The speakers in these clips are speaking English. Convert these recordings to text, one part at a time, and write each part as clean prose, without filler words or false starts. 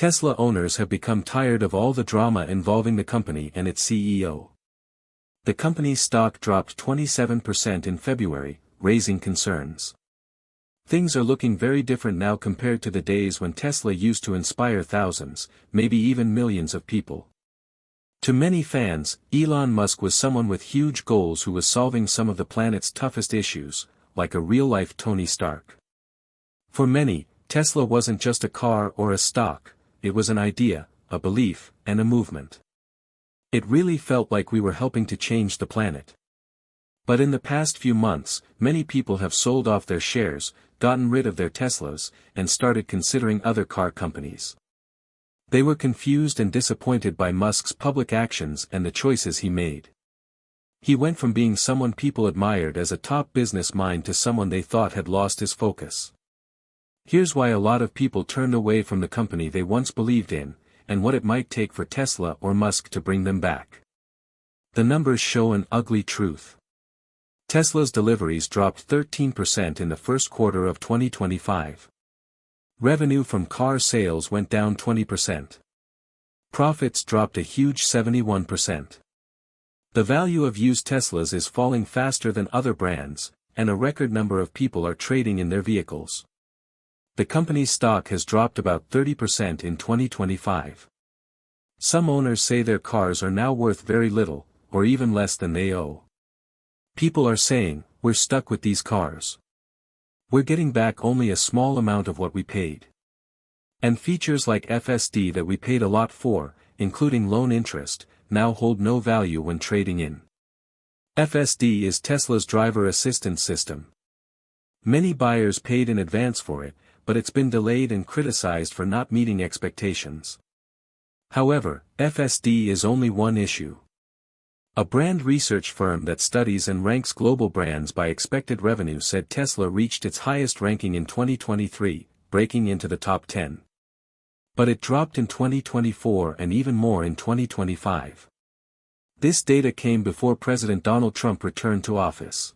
Tesla owners have become tired of all the drama involving the company and its CEO. The company's stock dropped 27% in February, raising concerns. Things are looking very different now compared to the days when Tesla used to inspire thousands, maybe even millions of people. To many fans, Elon Musk was someone with huge goals who was solving some of the planet's toughest issues, like a real-life Tony Stark. For many, Tesla wasn't just a car or a stock, it was an idea, a belief, and a movement. It really felt like we were helping to change the planet. But in the past few months, many people have sold off their shares, gotten rid of their Teslas, and started considering other car companies. They were confused and disappointed by Musk's public actions and the choices he made. He went from being someone people admired as a top business mind to someone they thought had lost his focus. Here's why a lot of people turned away from the company they once believed in, and what it might take for Tesla or Musk to bring them back. The numbers show an ugly truth. Tesla's deliveries dropped 13% in the first quarter of 2025. Revenue from car sales went down 20%. Profits dropped a huge 71%. The value of used Teslas is falling faster than other brands, and a record number of people are trading in their vehicles. The company's stock has dropped about 30% in 2025. Some owners say their cars are now worth very little, or even less than they owe. People are saying, "We're stuck with these cars. We're getting back only a small amount of what we paid." And features like FSD that we paid a lot for, including loan interest, now hold no value when trading in. FSD is Tesla's driver assistance system. Many buyers paid in advance for it, but it's been delayed and criticized for not meeting expectations. However, FSD is only one issue. A brand research firm that studies and ranks global brands by expected revenue said Tesla reached its highest ranking in 2023, breaking into the top 10. But it dropped in 2024 and even more in 2025. This data came before President Donald Trump returned to office.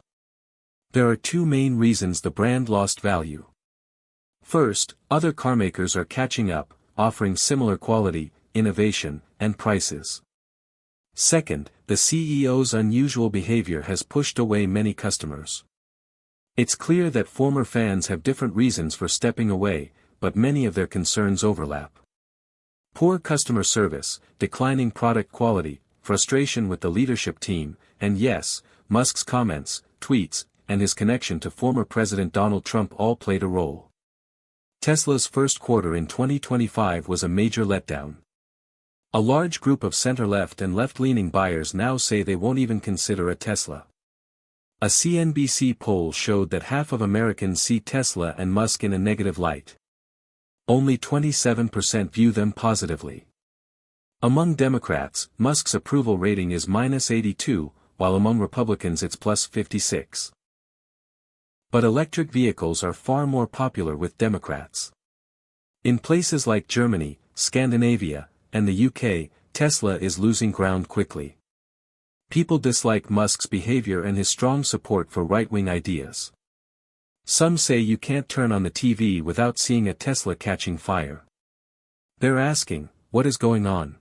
There are two main reasons the brand lost value. First, other carmakers are catching up, offering similar quality, innovation, and prices. Second, the CEO's unusual behavior has pushed away many customers. It's clear that former fans have different reasons for stepping away, but many of their concerns overlap. Poor customer service, declining product quality, frustration with the leadership team, and yes, Musk's comments, tweets, and his connection to former President Donald Trump all played a role. Tesla's first quarter in 2025 was a major letdown. A large group of center-left and left-leaning buyers now say they won't even consider a Tesla. A CNBC poll showed that half of Americans see Tesla and Musk in a negative light. Only 27% view them positively. Among Democrats, Musk's approval rating is -82, while among Republicans it's +56. But electric vehicles are far more popular with Democrats. In places like Germany, Scandinavia, and the UK, Tesla is losing ground quickly. People dislike Musk's behavior and his strong support for right-wing ideas. Some say you can't turn on the TV without seeing a Tesla catching fire. They're asking, what is going on?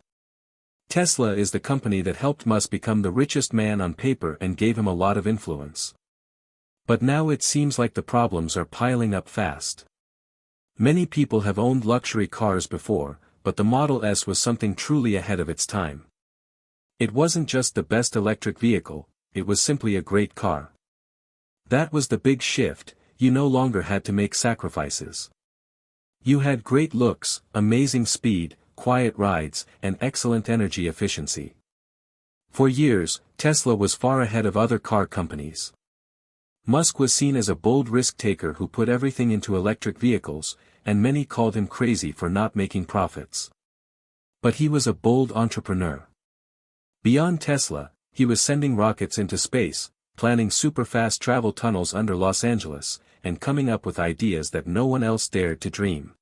Tesla is the company that helped Musk become the richest man on paper and gave him a lot of influence. But now it seems like the problems are piling up fast. Many people have owned luxury cars before, but the Model S was something truly ahead of its time. It wasn't just the best electric vehicle, it was simply a great car. That was the big shift, you no longer had to make sacrifices. You had great looks, amazing speed, quiet rides, and excellent energy efficiency. For years, Tesla was far ahead of other car companies. Musk was seen as a bold risk-taker who put everything into electric vehicles, and many called him crazy for not making profits. But he was a bold entrepreneur. Beyond Tesla, he was sending rockets into space, planning super-fast travel tunnels under Los Angeles, and coming up with ideas that no one else dared to dream.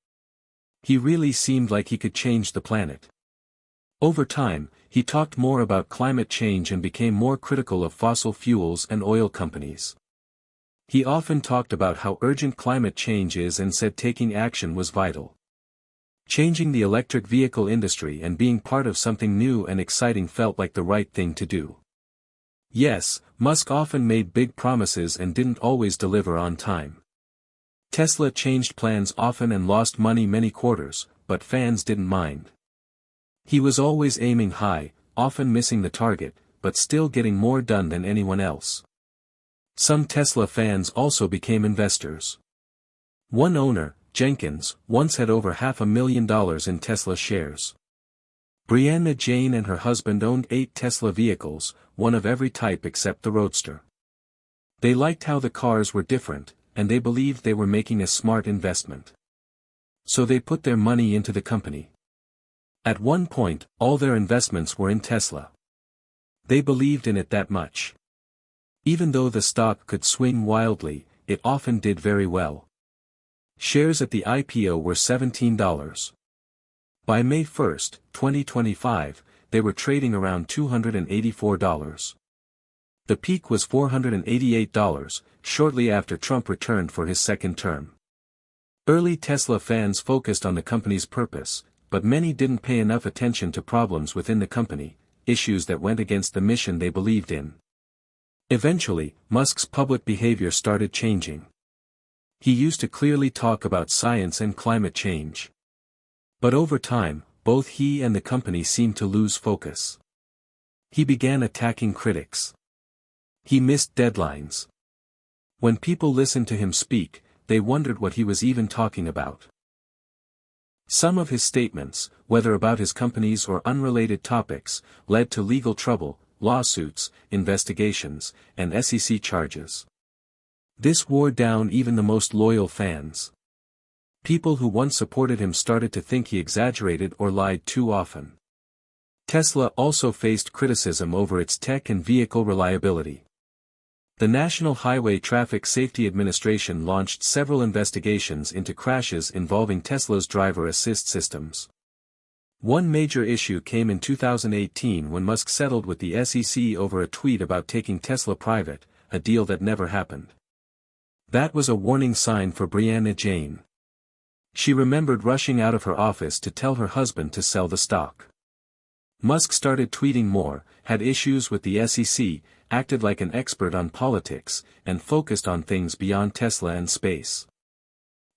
He really seemed like he could change the planet. Over time, he talked more about climate change and became more critical of fossil fuels and oil companies. He often talked about how urgent climate change is and said taking action was vital. Changing the electric vehicle industry and being part of something new and exciting felt like the right thing to do. Yes, Musk often made big promises and didn't always deliver on time. Tesla changed plans often and lost money many quarters, but fans didn't mind. He was always aiming high, often missing the target, but still getting more done than anyone else. Some Tesla fans also became investors. One owner, Jenkins, once had over $500,000 in Tesla shares. Brianna Jane and her husband owned 8 Tesla vehicles, one of every type except the Roadster. They liked how the cars were different, and they believed they were making a smart investment. So they put their money into the company. At one point, all their investments were in Tesla. They believed in it that much. Even though the stock could swing wildly, it often did very well. Shares at the IPO were $17. By May 1, 2025, they were trading around $284. The peak was $488, shortly after Trump returned for his second term. Early Tesla fans focused on the company's purpose, but many didn't pay enough attention to problems within the company, issues that went against the mission they believed in. Eventually, Musk's public behavior started changing. He used to clearly talk about science and climate change. But over time, both he and the company seemed to lose focus. He began attacking critics. He missed deadlines. When people listened to him speak, they wondered what he was even talking about. Some of his statements, whether about his companies or unrelated topics, led to legal trouble, lawsuits, investigations, and SEC charges. This wore down even the most loyal fans. People who once supported him started to think he exaggerated or lied too often. Tesla also faced criticism over its tech and vehicle reliability. The National Highway Traffic Safety Administration launched several investigations into crashes involving Tesla's driver assist systems. One major issue came in 2018 when Musk settled with the SEC over a tweet about taking Tesla private, a deal that never happened. That was a warning sign for Brianna Jane. She remembered rushing out of her office to tell her husband to sell the stock. Musk started tweeting more, had issues with the SEC, acted like an expert on politics, and focused on things beyond Tesla and space.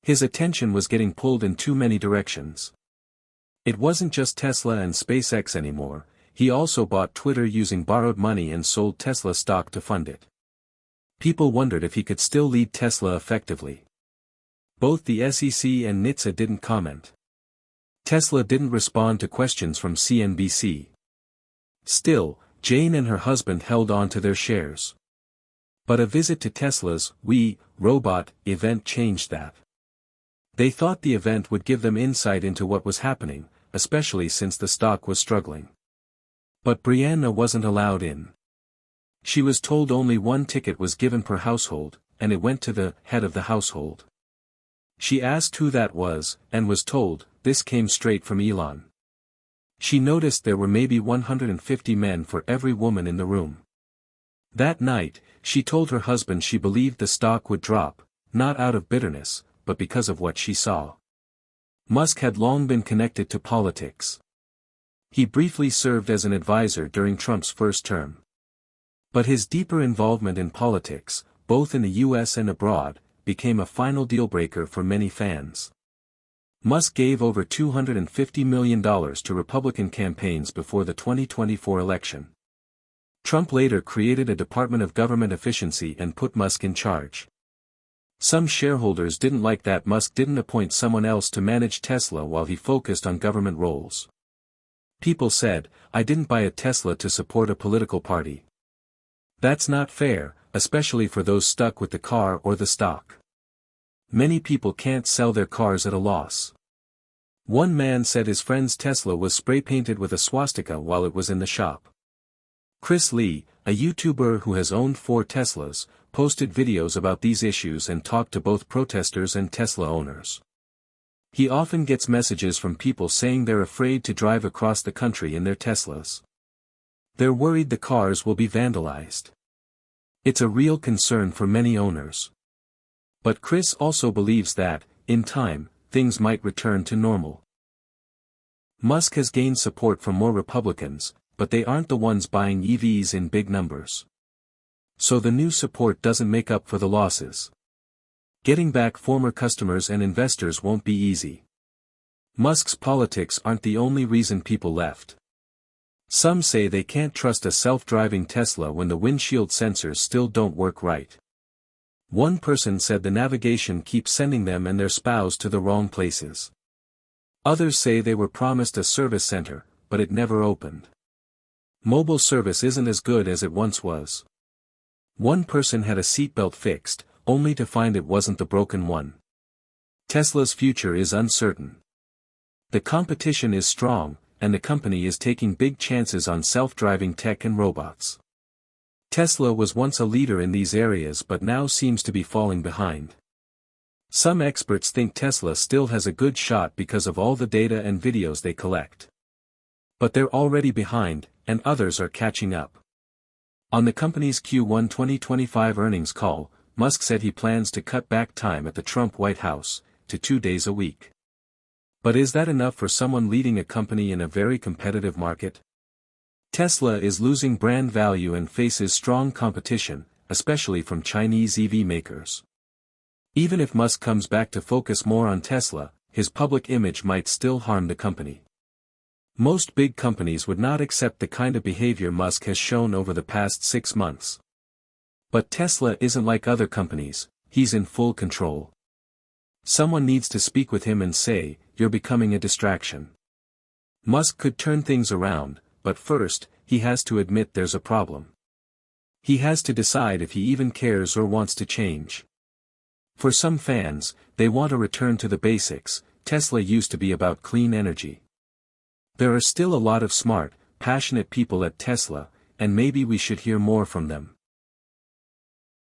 His attention was getting pulled in too many directions. It wasn't just Tesla and SpaceX anymore, he also bought Twitter using borrowed money and sold Tesla stock to fund it. People wondered if he could still lead Tesla effectively. Both the SEC and NHTSA didn't comment. Tesla didn't respond to questions from CNBC. Still, Jane and her husband held on to their shares. But a visit to Tesla's We, Robot event changed that. They thought the event would give them insight into what was happening, especially since the stock was struggling. But Brianna wasn't allowed in. She was told only one ticket was given per household, and it went to the head of the household. She asked who that was, and was told, this came straight from Elon. She noticed there were maybe 150 men for every woman in the room. That night, she told her husband she believed the stock would drop, not out of bitterness, but because of what she saw. Musk had long been connected to politics. He briefly served as an advisor during Trump's first term. But his deeper involvement in politics, both in the US and abroad, became a final deal-breaker for many fans. Musk gave over $250 million to Republican campaigns before the 2024 election. Trump later created a Department of Government Efficiency and put Musk in charge. Some shareholders didn't like that Musk didn't appoint someone else to manage Tesla while he focused on government roles. People said, I didn't buy a Tesla to support a political party. That's not fair, especially for those stuck with the car or the stock. Many people can't sell their cars at a loss. One man said his friend's Tesla was spray-painted with a swastika while it was in the shop. Chris Lee, a YouTuber who has owned 4 Teslas, posted videos about these issues and talked to both protesters and Tesla owners. He often gets messages from people saying they're afraid to drive across the country in their Teslas. They're worried the cars will be vandalized. It's a real concern for many owners. But Chris also believes that, in time, things might return to normal. Musk has gained support from more Republicans, but they aren't the ones buying EVs in big numbers. So the new support doesn't make up for the losses. Getting back former customers and investors won't be easy. Musk's politics aren't the only reason people left. Some say they can't trust a self-driving Tesla when the windshield sensors still don't work right. One person said the navigation keeps sending them and their spouse to the wrong places. Others say they were promised a service center, but it never opened. Mobile service isn't as good as it once was. One person had a seatbelt fixed, only to find it wasn't the broken one. Tesla's future is uncertain. The competition is strong, and the company is taking big chances on self-driving tech and robots. Tesla was once a leader in these areas but now seems to be falling behind. Some experts think Tesla still has a good shot because of all the data and videos they collect. But they're already behind, and others are catching up. On the company's Q1 2025 earnings call, Musk said he plans to cut back time at the Trump White House, to 2 days a week. But is that enough for someone leading a company in a very competitive market? Tesla is losing brand value and faces strong competition, especially from Chinese EV makers. Even if Musk comes back to focus more on Tesla, his public image might still harm the company. Most big companies would not accept the kind of behavior Musk has shown over the past 6 months. But Tesla isn't like other companies, he's in full control. Someone needs to speak with him and say, "You're becoming a distraction." Musk could turn things around, but first, he has to admit there's a problem. He has to decide if he even cares or wants to change. For some fans, they want a return to the basics. Tesla used to be about clean energy. There are still a lot of smart, passionate people at Tesla, and maybe we should hear more from them.